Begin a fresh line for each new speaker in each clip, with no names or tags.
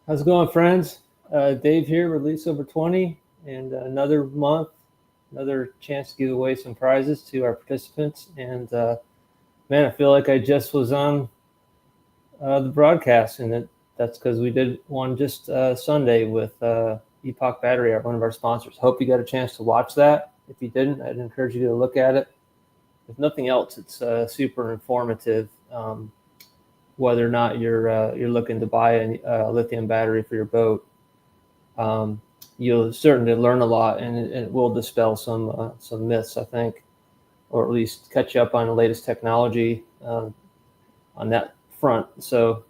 How's it going, friends? Dave here, Release Over 20, and another month, another chance to give away some prizes to our participants. And man, I feel like I just was on the broadcast, and that's because we did one just Sunday with Epoch Battery, one of our sponsors. Hope you got a chance to watch that. If you didn't, I'd encourage you to look at it. If nothing else, it's super informative. Whether or not you're looking to buy a lithium battery for your boat, you'll certainly learn a lot, and it will dispel some myths, I think, or at least catch you up on the latest technology on that front. So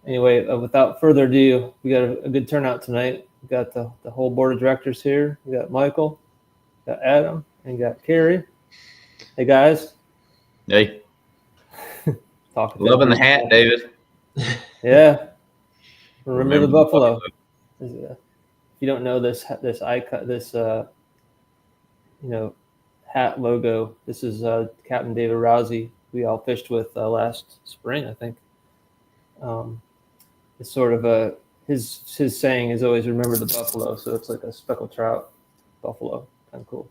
anyway, without further ado, we got a good turnout tonight. We got the whole board of directors here. We got Michael, got Adam, and got Carrie. Hey guys.
Hey. Loving the hat, David.
Yeah. Remember the buffalo. If you don't know this icon, this hat logo, this is Captain David Rousey. We all fished with last spring, I think. It's sort of his saying is always remember the buffalo, so it's like a speckled trout buffalo, kind of cool.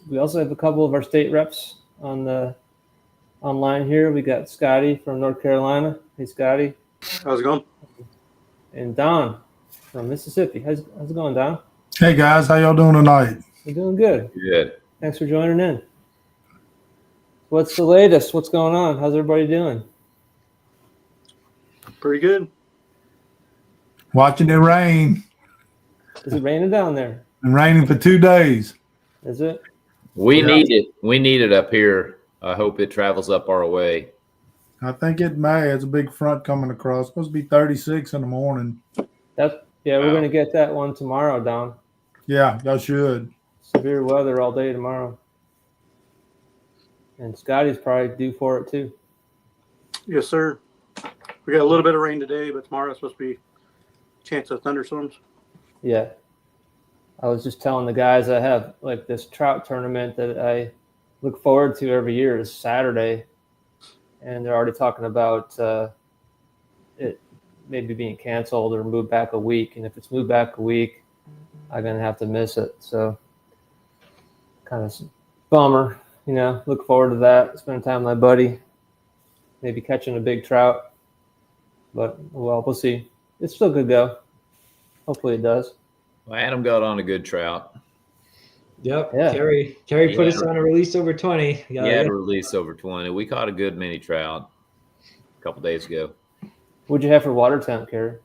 We also have a couple of our state reps online here. We got Scotty from North Carolina. Hey, Scotty.
How's it going?
And Don from Mississippi. How's it going, Don?
Hey, guys. How y'all doing tonight?
We're doing good.
Good.
Thanks for joining in. What's the latest? What's going on? How's everybody doing?
Pretty good.
Watching it rain.
Is it raining down there?
Been raining for 2 days.
Is it?
We need it. We need it up here. I hope it travels up our way.
I think it may. It's a big front coming across. It's supposed to be 36 in the morning.
We're going to get that one tomorrow, Don.
Yeah, y'all should.
Severe weather all day tomorrow. And Scotty's probably due for it too.
Yes, sir. We got a little bit of rain today, but tomorrow it's supposed to be a chance of thunderstorms.
Yeah. I was just telling the guys I have like this trout tournament that I look forward to every year is Saturday. And they're already talking about it maybe being canceled or moved back a week. And if it's moved back a week, I'm going to have to miss it. So kind of bummer, look forward to that. Spend time with my buddy, maybe catching a big trout. But, well, we'll see. It still could go. Hopefully it does.
Well, Adam got on a good trout.
Yep. Yeah. Carrie put us on a release over 20.
Yeah, release over 20. We caught a good mini trout a couple days ago.
What'd you have for water temp, Carrie?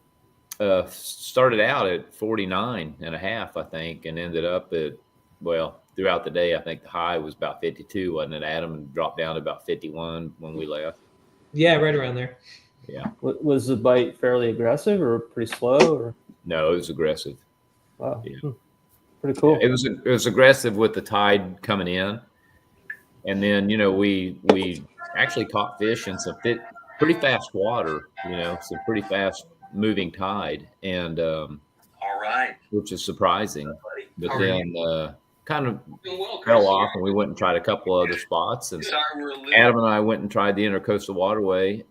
Started out at 49 and a half, I think, and ended up at, throughout the day, I think the high was about 52, wasn't it, Adam? And dropped down to about 51 when we left.
Yeah, right around there.
Yeah.
Was the bite fairly aggressive or pretty slow? Or?
No, it was aggressive.
Wow.
Yeah.
Pretty cool.
Yeah, it was aggressive with the tide coming in, and then we actually caught fish in some pretty fast water, some pretty fast moving tide, and all right, which is surprising. But then kind of fell off, and we went and tried a couple other spots. And Adam and I went and tried the Intercoastal Waterway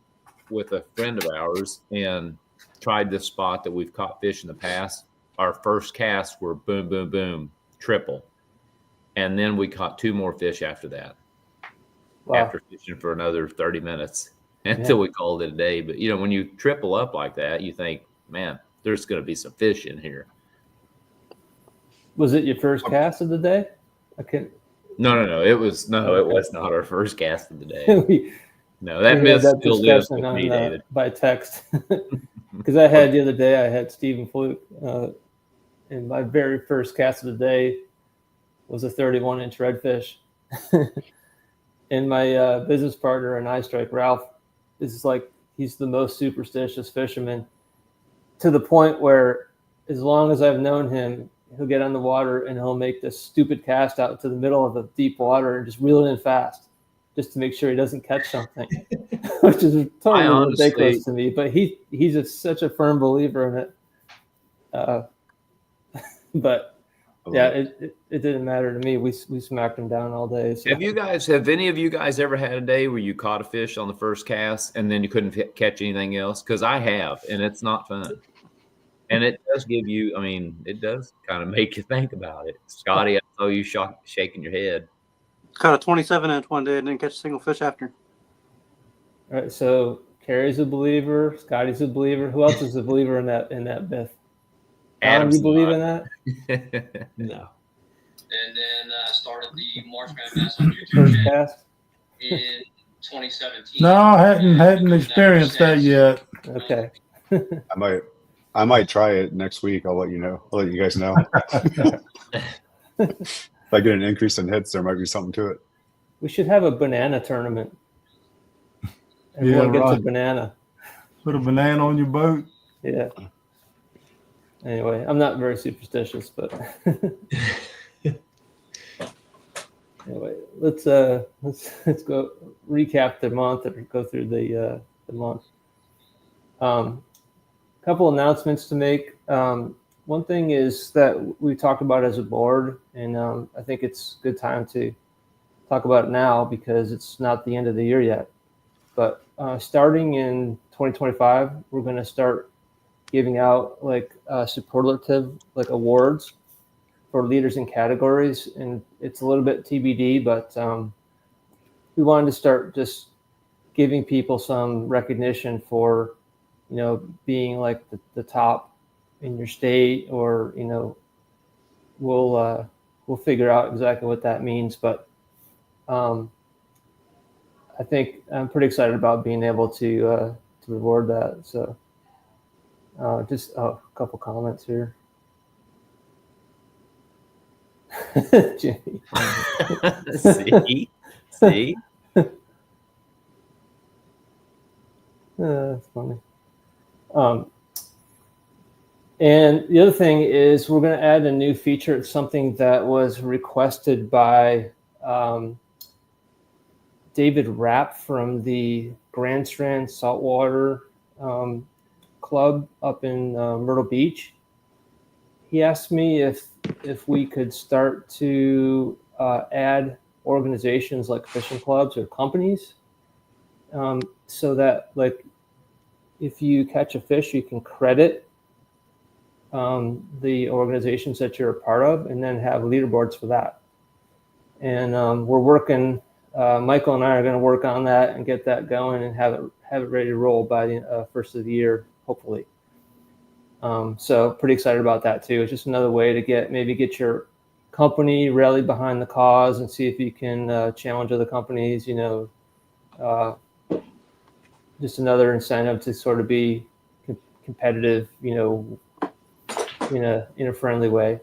with a friend of ours, and tried this spot that we've caught fish in the past. Our first casts were boom, boom, boom, triple. And then we caught 2 more fish after that. Wow. After fishing for another 30 minutes until we called it a day. But, when you triple up like that, you think, man, there's going to be some fish in here.
Was it your first cast of the day?
No. It was not our first cast of the day. No, that myth still lives with me, David.
By text. Because I had the other day, I had Stephen Fluke, and my very first cast of the day was a 31-inch redfish. And my business partner and I strike, Ralph, is like, he's the most superstitious fisherman, to the point where as long as I've known him, he'll get on the water and he'll make this stupid cast out to the middle of the deep water and just reel it in fast, just to make sure he doesn't catch something, which is totally ridiculous to me. But he's such a firm believer in it. But Yeah, it didn't matter to me. We smacked them down all day. So.
Have any of you guys ever had a day where you caught a fish on the first cast and then you couldn't catch anything else? Because I have, and it's not fun. And it does give you, I mean, it does kind of make you think about it. Scotty, I saw you shaking your head.
Caught a 27-inch one day and didn't catch a single fish after.
All right, so Carrie's a believer. Scotty's a believer. Who else is a believer in that myth? Adam, you believe in that?
No.
And then started the Marsh Madness on YouTube
First
channel
cast?
in 2017.
No, I hadn't experienced that yet.
Okay.
I might try it next week. I'll let you know. I'll let you guys know. If I get an increase in hits, there might be something to it.
We should have a banana tournament. Everyone gets a banana.
Put a banana on your boat.
Yeah. Anyway, I'm not very superstitious, but anyway, let's go recap the month or go through the month. Couple announcements to make. One thing is that we talked about as a board, and I think it's a good time to talk about it now because it's not the end of the year yet. But starting in 2025, we're going to start giving out like superlative like awards for leaders in categories, and it's a little bit TBD, but we wanted to start just giving people some recognition for, you know, being like the top in your state, or, you know, we'll figure out exactly what that means, but I think I'm pretty excited about being able to reward that. So just a couple comments here. Jimmy.
See?
That's funny. And the other thing is we're going to add a new feature. It's something that was requested by David Rapp from the Grand Strand Saltwater Club up in Myrtle Beach. He asked me if we could start to add organizations like fishing clubs or companies, so that like if you catch a fish, you can credit the organizations that you're a part of, and then have leaderboards for that. And we're working. Michael and I are going to work on that and get that going and have it ready to roll by the first of the year, hopefully. So pretty excited about that too. It's just another way to get your company rallied behind the cause and see if you can challenge other companies. You know, just another incentive to sort of be competitive. You know, in a friendly way.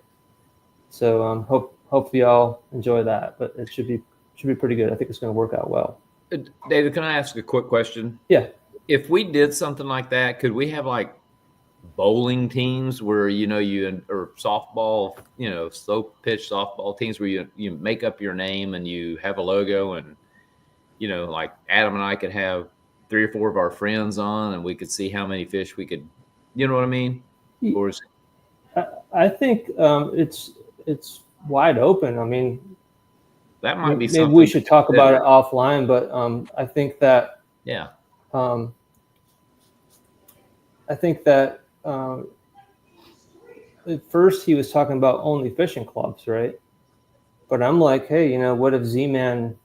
So hopefully y'all enjoy that. But it should be pretty good. I think it's going to work out well.
David, can I ask a quick question?
Yeah.
If we did something like that, could we have like bowling teams where, you know, or softball, you know, slow pitch softball teams where you make up your name and you have a logo, and, you know, like Adam and I could have 3 or 4 of our friends on, and we could see how many fish we could, you know what I mean? Or is
I think it's wide open. I mean,
that might be
maybe
something
we should talk about it offline, but I think that at first he was talking about only fishing clubs, right? But I'm like, hey, you know, what if Z-Man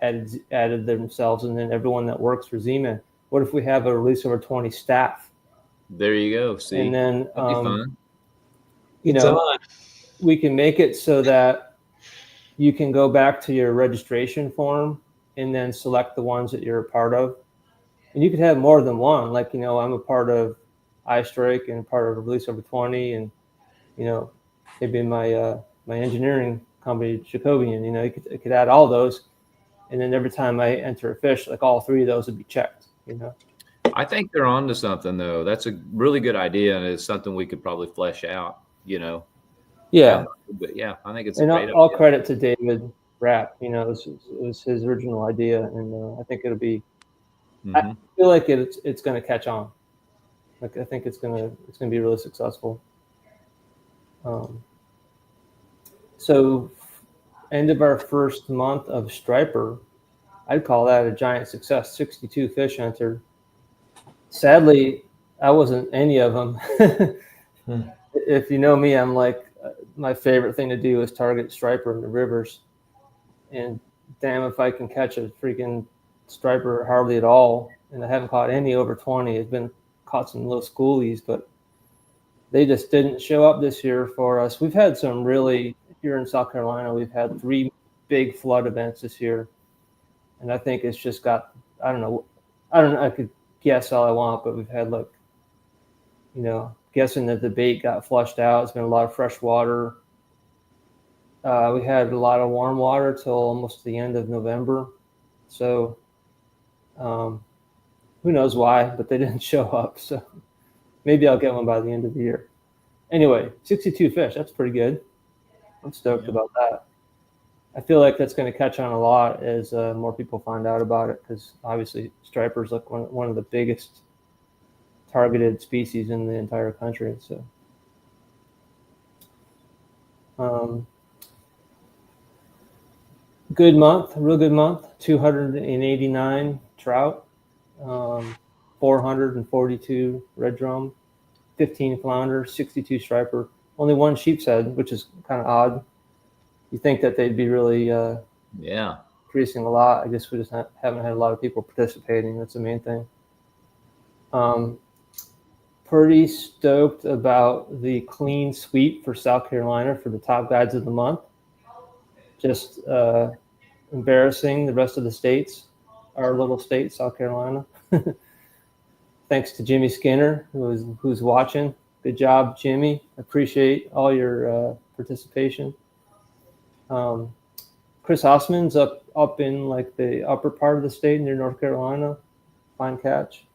added themselves, and then everyone that works for Z-Man? What if we have a Release Over 20 staff?
There you go. See,
and then
that'd be fun.
You know, we can make it so that you can go back to your registration form and then select the ones that you're a part of. And you could have more than one. Like, you know, I'm a part of iStrike and part of Release Over 20, and, you know, maybe my my engineering company, Jacobian. You know, you could add all those, and then every time I enter a fish, like all 3 of those would be checked. You know.
I think they're onto something, though. That's a really good idea, and it's something we could probably flesh out, you know.
Yeah.
But yeah, I think it's
and
a great
all
idea.
credit to David Rapp. You know, it was his original idea, and I think it'll be. I feel like it's going to catch on. Like I think it's going to be really successful. So end of our first month of striper, I'd call that a giant success. 62 fish entered. Sadly, I wasn't any of them. If you know me, I'm like, my favorite thing to do is target striper in the rivers. And damn if I can catch a freaking striper hardly at all. And I haven't caught any over 20. I've been caught some little schoolies, but they just didn't show up this year for us. We've had some really, here in South Carolina, we've had 3 big flood events this year. And I think it's just got, I don't know, I could guess all I want, but we've had like, guessing that the bait got flushed out. It's been a lot of fresh water. We had a lot of warm water till almost the end of November. So who knows why, but they didn't show up. So maybe I'll get one by the end of the year. Anyway, 62 fish, that's pretty good. I'm stoked about that. I feel like that's going to catch on a lot as more people find out about it, because obviously stripers like one of the biggest targeted species in the entire country. So good month, real good month. 289 trout, 442 red drum, 15 flounder, 62 striper, only 1 sheep's head, which is kind of odd. You think that they'd be really increasing a lot. I guess we just haven't had a lot of people participating. That's the main thing. Pretty stoked about the clean sweep for South Carolina for the top guides of the month. Just embarrassing the rest of the states, our little state, South Carolina. Thanks to Jimmy Skinner, who's watching. Good job, Jimmy. Appreciate all your participation. Chris Osman's up in like the upper part of the state near North Carolina. Fine catch.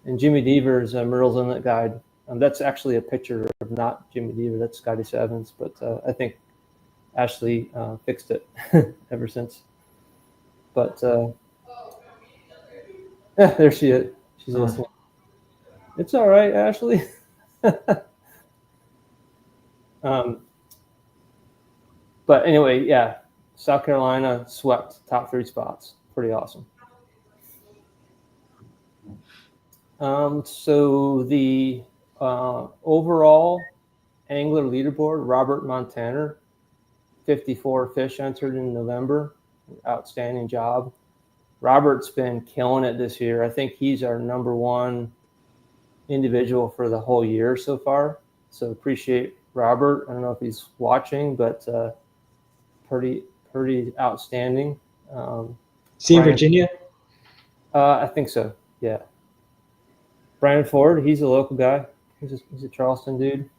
And Jimmy Deaver's Merle's Inlet guide. That's actually a picture of not Jimmy Deaver. That's Scotty Sevens. But I think Ashley fixed it ever since. But yeah, there she is. She's listening. It's all right, Ashley. But anyway, yeah, South Carolina swept top 3 spots. Pretty awesome. So the overall angler leaderboard, Robert Montaner, 54 fish entered in November. Outstanding job. Robert's been killing it this year. I think he's our number 1 individual for the whole year so far. So appreciate Robert. I don't know if he's watching, but pretty outstanding.
See in Virginia?
I think so. Yeah. Brian Ford, he's a local guy. He's a Charleston dude.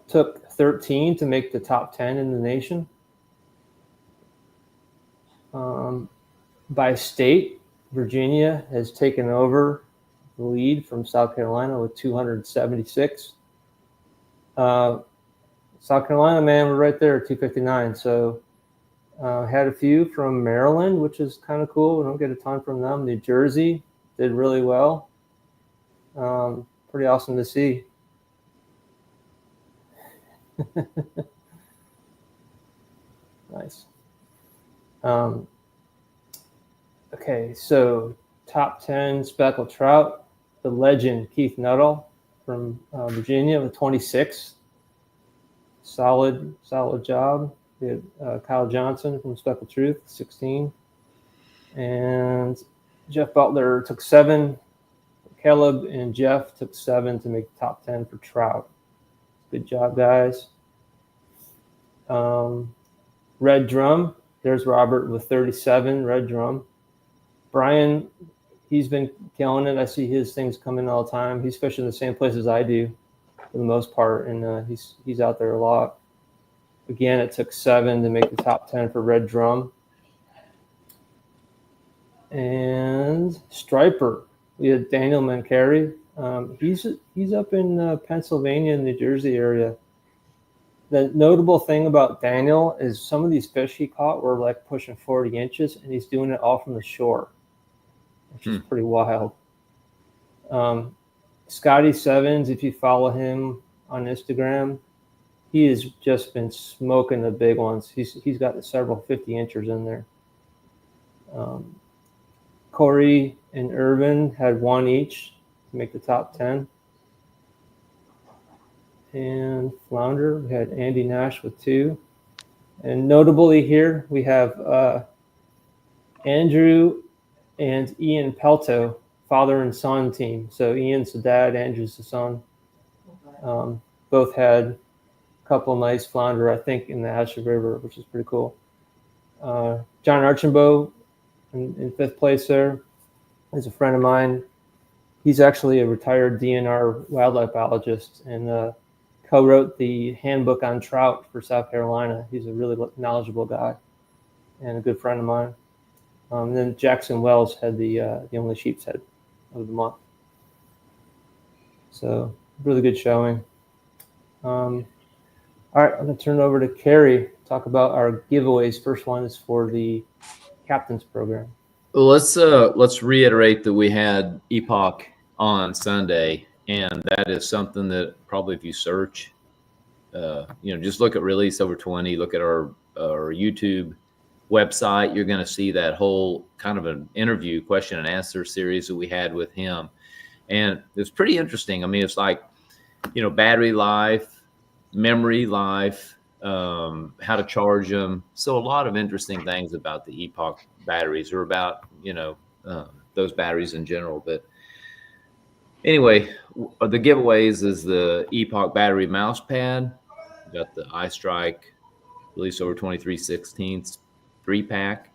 Took 13 to make the top 10 in the nation. By state, Virginia has taken over the lead from South Carolina with 276. South Carolina, man, we're right there at 259. So had a few from Maryland, which is kind of cool. We don't get a ton from them. New Jersey did really well. Pretty awesome to see. Nice. Okay, so top 10 speckled trout. The legend Keith Nuttall from Virginia with 26. Solid job. We had Kyle Johnson from Speckled Truth, 16. And Jeff Butler took 7. Caleb and Jeff took 7 to make the top 10 for trout. Good job, guys. Red drum. There's Robert with 37, red drum. Brian, he's been killing it. I see his things come in all the time. He's fishing the same places I do for the most part, and he's out there a lot. Again, it took 7 to make the top 10 for red drum. And striper, we had Daniel Mancari. He's up in Pennsylvania, New Jersey area. The notable thing about Daniel is some of these fish he caught were like pushing 40 inches, and he's doing it all from the shore, which is pretty wild. Scotty Sevens, if you follow him on Instagram. He has just been smoking the big ones. He's got several 50-inchers in there. Corey and Irvin had one each to make the top 10. And flounder, we had Andy Nash with 2. And notably here, we have Andrew and Ian Pelto, father and son team. So Ian's the dad, Andrew's the son. Both had a couple nice flounder, I think, in the Asher River, which is pretty cool. John Archambault in 5th place there is a friend of mine. He's actually a retired DNR wildlife biologist and co-wrote the handbook on trout for South Carolina. He's a really knowledgeable guy and a good friend of mine. And then Jackson Wells had the only sheep's head of the month. So really good showing. All right, I'm going to turn it over to Carrie, talk about our giveaways. First one is for the captain's program.
Well, let's reiterate that we had Epoch on Sunday, and that is something that probably if you search, just look at Release Over 20, look at our YouTube website, you're going to see that whole kind of an interview question and answer series that we had with him. And it's pretty interesting. I mean, it's like, battery life, memory life, how to charge them. So a lot of interesting things about the Epoch batteries, or about, those batteries in general. But anyway, the giveaways is the Epoch battery mouse pad. We got the iStrike Release Over 23/16 3-pack,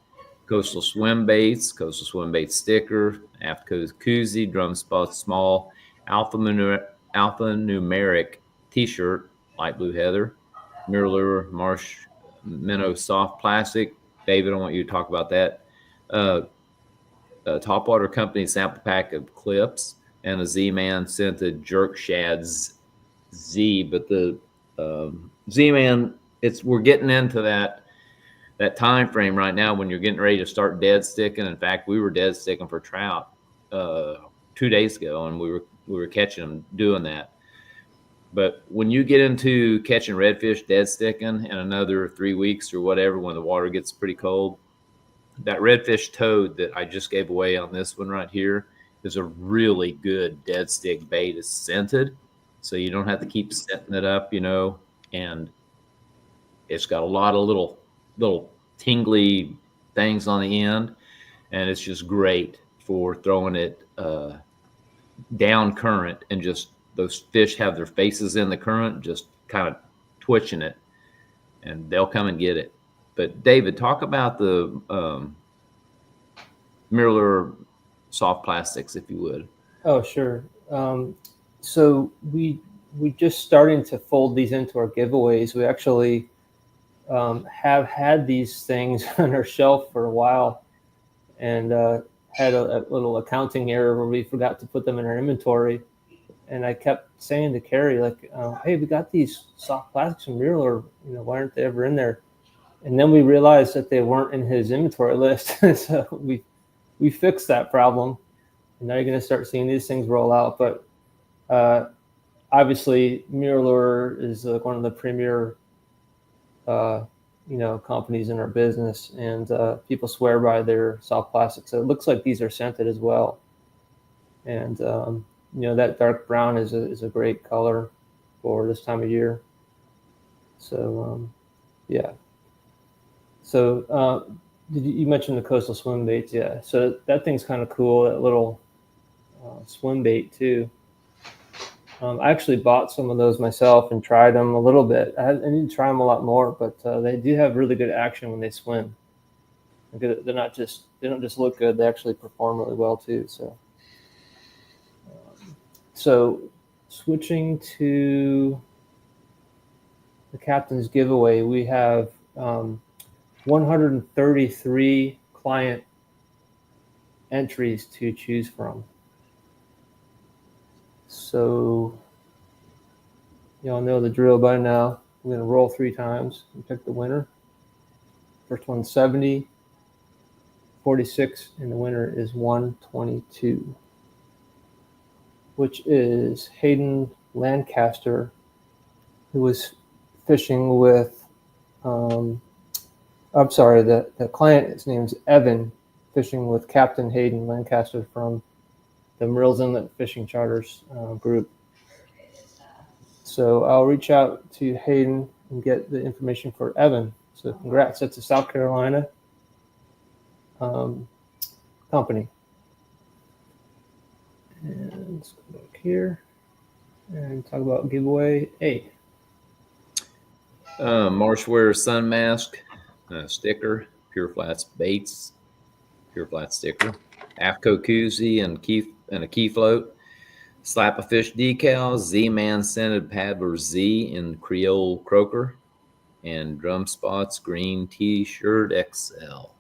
Coastal Swim Baits sticker, Aft koozie, Drum Spot Small, Alpha Numeric T-shirt, light blue heather, Mirror Marsh Minnow soft plastic. David, I want you to talk about that. Topwater Company sample pack of clips, and a Z-Man scented Jerk Shads Z. But the Z-Man, we're getting into that time frame right now when you're getting ready to start dead sticking. In fact, we were dead sticking for trout 2 days ago, and we were catching them doing that. But when you get into catching redfish dead sticking in another 3 weeks or whatever, when the water gets pretty cold, that redfish toad that I just gave away on this one right here is a really good dead stick bait. It's scented, so you don't have to keep setting it up, and it's got a lot of little tingly things on the end, and it's just great for throwing it down current, and just those fish have their faces in the current, just kind of twitching it, and they'll come and get it. But David, talk about the Mirror soft plastics, if you would.
Oh, sure. So we just starting to fold these into our giveaways. We actually have had these things on our shelf for a while, and had a little accounting error where we forgot to put them in our inventory. And I kept saying to Carrie, like, hey, we got these soft plastics from Mirror, why aren't they ever in there? And then we realized that they weren't in his inventory list. So we fixed that problem. And now you're going to start seeing these things roll out. But obviously, Mirror is one of the premier companies in our business, and people swear by their soft plastics. So it looks like these are scented as well. And that dark brown is a great color for this time of year. So yeah. So you mentioned the Coastal Swim Baits? Yeah. So that thing's kind of cool. That little swim bait too. I actually bought some of those myself and tried them a little bit. I need to try them a lot more, but they do have really good action when they swim. They don't just look good; they actually perform really well too. So switching to the captain's giveaway, we have 133 client entries to choose from. So y'all know the drill by now. We're going to roll 3 times and pick the winner. First one's 70, 46, and the winner is 122, which is Hayden Lancaster who was fishing with, I'm sorry, the client, his name's Evan, fishing with Captain Hayden Lancaster from the Murrells Inlet Fishing Charters group. So I'll reach out to Hayden and get the information for Evan. So congrats, that's a South Carolina company. And let's go back here and talk about giveaway A.
Marshware Sun Mask sticker, Pure Flats Baits, Pure Flats sticker, AFCO koozie and a key float, Slap a Fish decal, Z-Man scented paddler Z in Creole Croaker, and Drum Spots green T-shirt XL.
All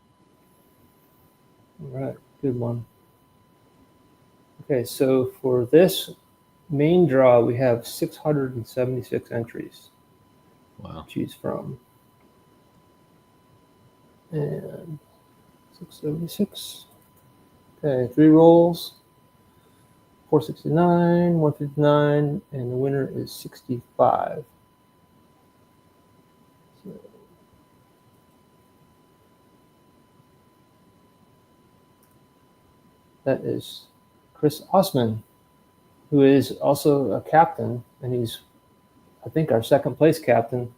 right, good one. Okay, so for this main draw, we have 676 entries
Wow.
to choose from. And 676. Okay, 3 rolls. 469, 159, and the winner is 65. So, that is Chris Osman, who is also a captain, and he's, I think, our second place captain.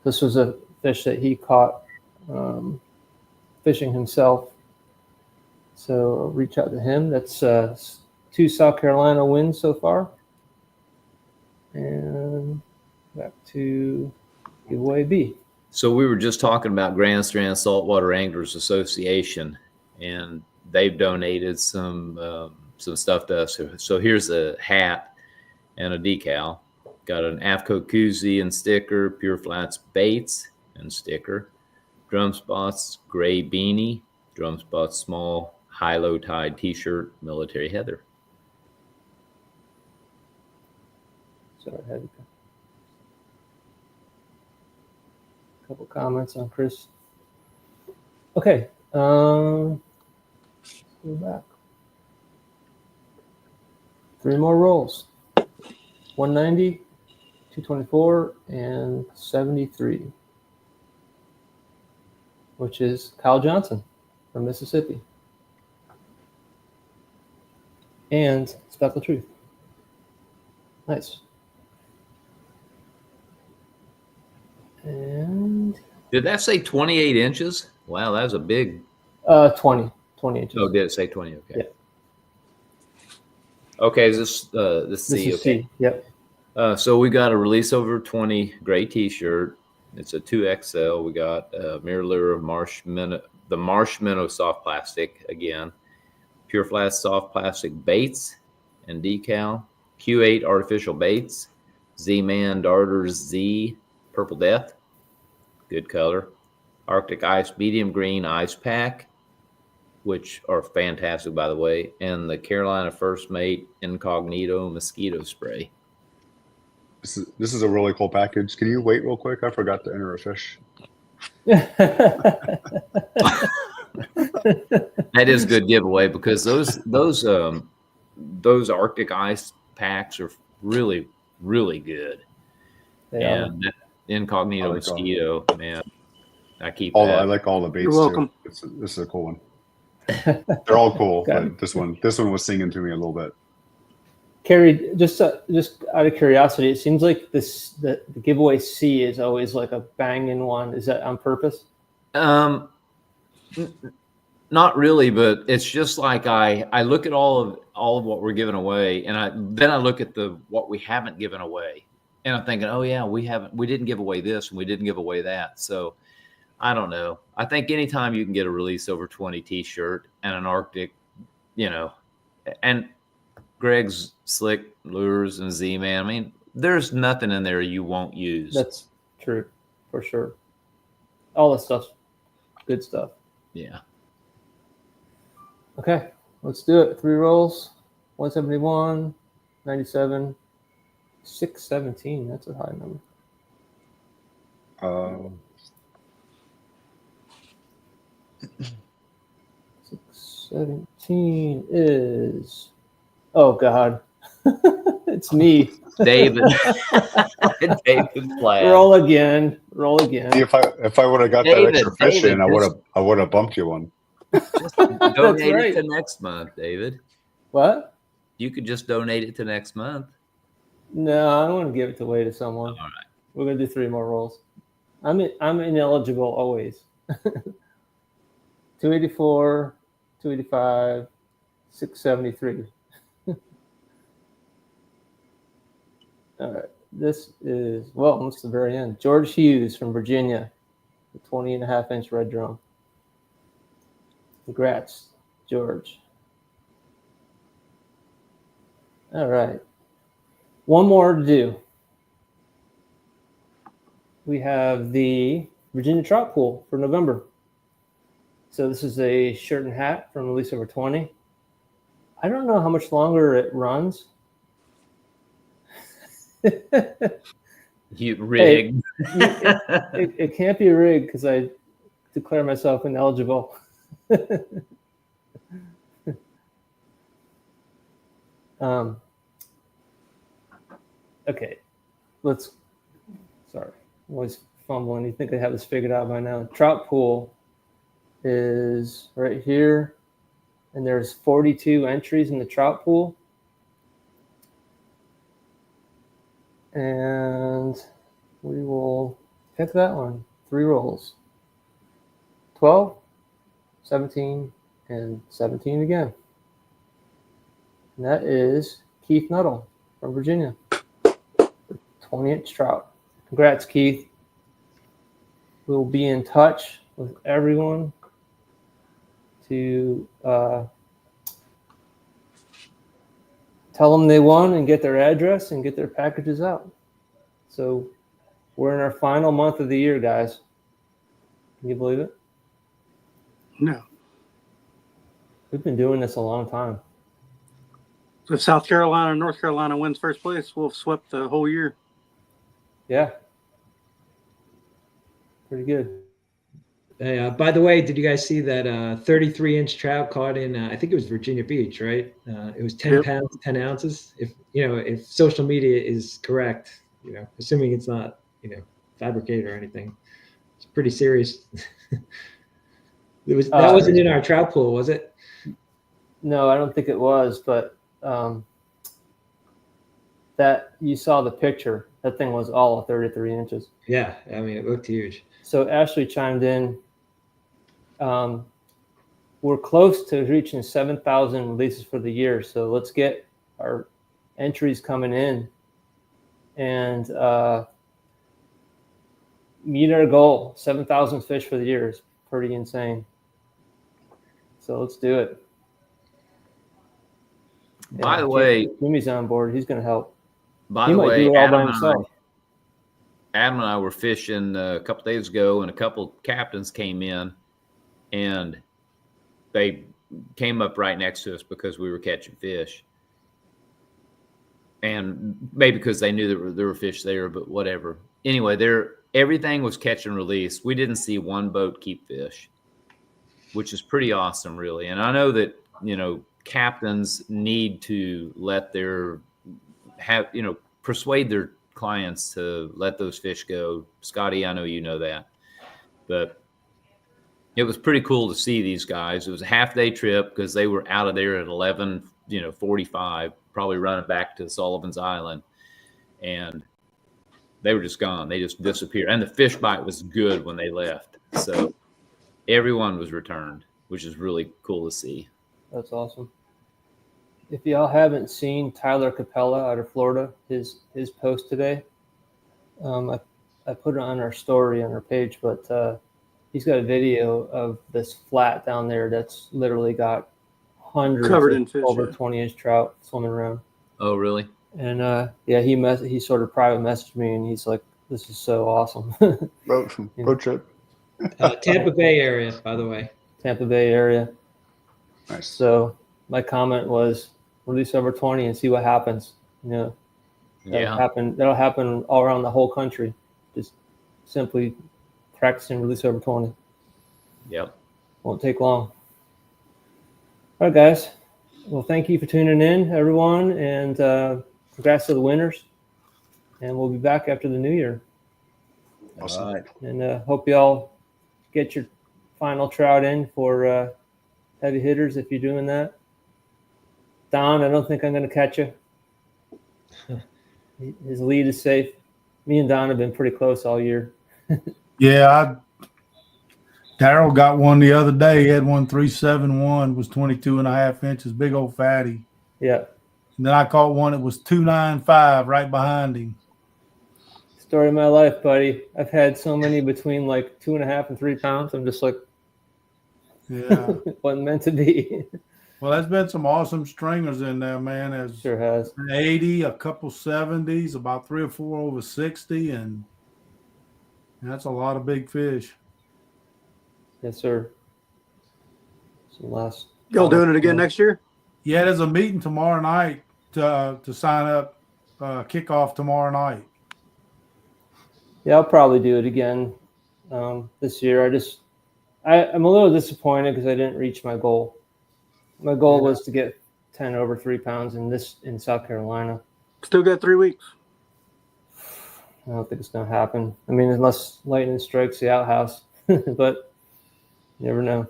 This was a fish that he caught fishing himself. So I'll reach out to him. That's 2 South Carolina wins so far. And back to giveaway B.
So we were just talking about Grand Strand Saltwater Anglers Association, and they've donated some stuff to us. So here's a hat and a decal. Got an AFCO koozie and sticker, Pure Flats baits and sticker, Drum Spots gray beanie, Drum Spots small high-low tide T-shirt, military heather.
Sorry, I had a couple comments on Chris. Okay, go back. 3 more rolls. 190, 224, and 73, which is Kyle Johnson from Mississippi. And Speckled Truth. Nice. And
Did that say 28 inches? Wow, that was a big.
20 inches.
Oh, did it say 20? Okay.
Yeah.
Okay, is this
This
C?
is
Okay.
C. Yep.
So we got a Release Over 20 gray T-shirt. It's a 2XL. We got Mirror Lure Marshmallow, the Marshmallow soft plastic again, Pure Flats soft plastic baits and decal, Q8 artificial baits, Z-Man Darters Z Purple Death, good color, Arctic Ice medium green ice pack, which are fantastic by the way, and the Carolina First Mate Incognito mosquito spray.
This is a really cool package. Can you wait real quick? I forgot to enter a fish.
That is a good giveaway because those Arctic ice packs are really, really good. And that Incognito
I like
mosquito, man, I keep
I
that.
like all the baits.
You're welcome.
Too. This is a cool one. They're all cool,
Got
but this one was singing to me a little bit.
Carrie, just out of curiosity, it seems like the giveaway C is always like a banging one. Is that on purpose?
Not really, but it's just like I look at all of what we're giving away, and then I look at what we haven't given away, and I'm thinking, oh yeah, we didn't give away this and we didn't give away that. So I don't know. I think anytime you can get a Release Over 20 T-shirt and an Arctic, and Greg's Slick Lures and Z-Man, I mean, there's nothing in there you won't use.
That's true, for sure. All the stuff's good stuff.
Yeah.
Okay, let's do it. 3 rolls. 171, 97, 617. That's a high number. 617 is, oh God, it's me.
David. David Platt.
Roll again. Roll
See,
again.
if I would have got that
David,
extra fish
David,
in, I would have bumped you one.
Just donate
right.
it to next month, David.
What?
You could just donate it to next month.
No, I don't want to give it away to someone.
All right.
We're gonna do 3 more rolls. I'm ineligible always. 284, 285, 673. All right. This is, well, almost the very end. George Hughes from Virginia, the 20.5-inch red drum. Congrats, George. All right. One more to do. We have the Virginia Trout Pool for November. So this is a shirt and hat from Release Over 20. I don't know how much longer it runs.
You rigged.
It can't be rigged because I declare myself ineligible. Okay, sorry, I'm always fumbling. You think I have this figured out by now. Trout pool is right here, and there's 42 entries in the trout pool. And we will pick that one. 3 rolls. 12, 17, and 17 again. And that is Keith Nuttall from Virginia. 20-inch trout. Congrats, Keith. We'll be in touch with everyone to tell them they won and get their address and get their packages out. So we're in our final month of the year, guys. Can you believe it?
No.
We've been doing this a long time.
If South Carolina or North Carolina wins first place, we'll have swept the whole year.
Yeah. Pretty good.
Hey, by the way, did you guys see that 33-inch trout caught in? I think it was Virginia Beach, right? It was 10 pounds, 10 ounces. If social media is correct, assuming it's not, fabricated or anything, it's pretty serious. That wasn't in our trout pool, was it?
No, I don't think it was, but that you saw the picture. That thing was all of 33 inches.
Yeah, I mean, it looked huge.
So Ashley chimed in. We're close to reaching 7,000 releases for the year. So let's get our entries coming in and meet our goal. 7,000 fish for the year is pretty insane. So let's do it.
By the way,
Jimmy's on board. He's going to help.
By
He
the
might
way,
do it all by himself.
Adam and I were fishing a couple days ago, and a couple captains came in, and they came up right next to us because we were catching fish. And maybe because they knew there were fish there, but whatever. Anyway, everything was catch and release. We didn't see one boat keep fish, which is pretty awesome, really. And I know that, captains need to persuade their clients to let those fish go. Scotty, I know you know that, but it was pretty cool to see these guys. It was a half-day trip because they were out of there at 11:45, probably running back to Sullivan's Island, and they were just gone. They just disappeared, and the fish bite was good when they left. So everyone was returned, which is really cool to see.
That's awesome. If y'all haven't seen Tyler Capella out of Florida, his post today, I put it on our story on our page, but he's got a video of this flat down there that's literally got hundreds
Covered
of
in fish,
over
yeah.
20-inch trout swimming around.
Oh, really?
And he sort of private messaged me, and he's like, "This is so awesome."
Road trip.
Tampa Bay area, by the way.
Tampa Bay area.
Nice.
So my comment was, release over 20 and see what happens. That'll happen all around the whole country. Just simply practicing release over 20.
Yep.
Won't take long. All right, guys. Well, thank you for tuning in, everyone, and congrats to the winners. and we'll be back after the new year.
Awesome.
All right.
And hope you all get your final trout in for heavy hitters if you're doing that. Don, I don't think I'm going to catch you. His lead is safe. Me and Don have been pretty close all year.
Yeah, Daryl got one the other day. He had one 371, was 22.5 inches, big old fatty.
Yeah.
And then I caught one that was 295 right behind him.
Story of my life, buddy. I've had so many between like 2.5 and 3 pounds. I'm just like,
Yeah.
wasn't meant to be.
Well, there's been some awesome stringers in there, man. There's
Sure has.
an 80, a couple 70s, about 3 or 4 over 60, and that's a lot of big fish.
Yes, sir. Some last.
Y'all doing it again next year?
Yeah, there's a meeting tomorrow night to sign up, kickoff tomorrow night.
Yeah, I'll probably do it again this year. I'm a little disappointed because I didn't reach my goal. My goal was to get 10 over 3 pounds in South Carolina.
Still got 3 weeks.
I don't think it's going to happen. I mean, unless lightning strikes the outhouse, but you never know.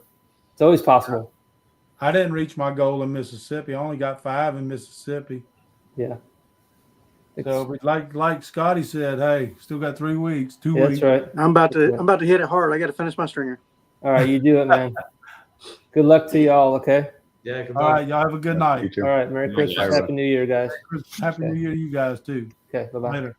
It's always possible.
I didn't reach my goal in Mississippi. I only got 5 in Mississippi.
Yeah.
So, but like Scotty said, hey, still got 3 weeks, 2
Yeah,
weeks.
that's right.
I'm about to hit it hard. I got to finish my stringer.
All right, you do it, man. Good luck to y'all, okay?
Yeah, good
All
luck.
right, y'all have a good night.
You too.
All right, Merry
Bye,
Christmas,
everyone.
Happy New Year, guys.
Happy New Year to you guys too.
Okay, bye-bye.
Later.